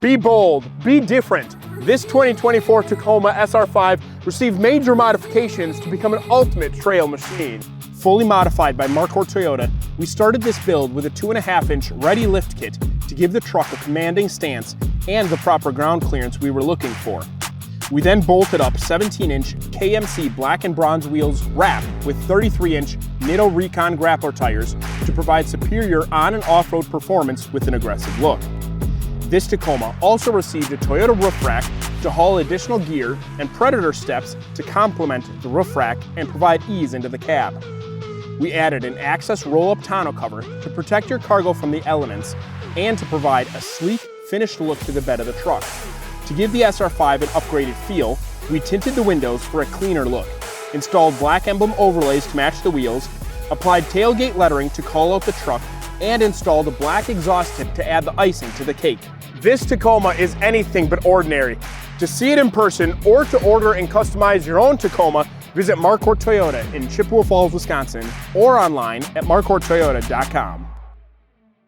Be bold, be different. This 2024 Tacoma SR5 received major modifications to become an ultimate trail machine. Fully modified by Markquart Toyota, we started this build with a 2.5-inch ready lift kit to give the truck a commanding stance and the proper ground clearance we were looking for. We then bolted up 17-inch KMC black and bronze wheels wrapped with 33-inch Nitto Recon Grappler tires to provide superior on and off-road performance with an aggressive look. This Tacoma also received a Toyota roof rack to haul additional gear and Predator steps to complement the roof rack and provide ease into the cab. We added an access roll-up tonneau cover to protect your cargo from the elements and to provide a sleek, finished look to the bed of the truck. To give the SR5 an upgraded feel, we tinted the windows for a cleaner look, installed black Emblem overlays to match the wheels, applied tailgate lettering to call out the truck, and installed a black exhaust tip to add the icing to the cake. This Tacoma is anything but ordinary. To see it in person or to order and customize your own Tacoma, visit Markquart Toyota in Chippewa Falls, Wisconsin, or online at markquarttoyota.com.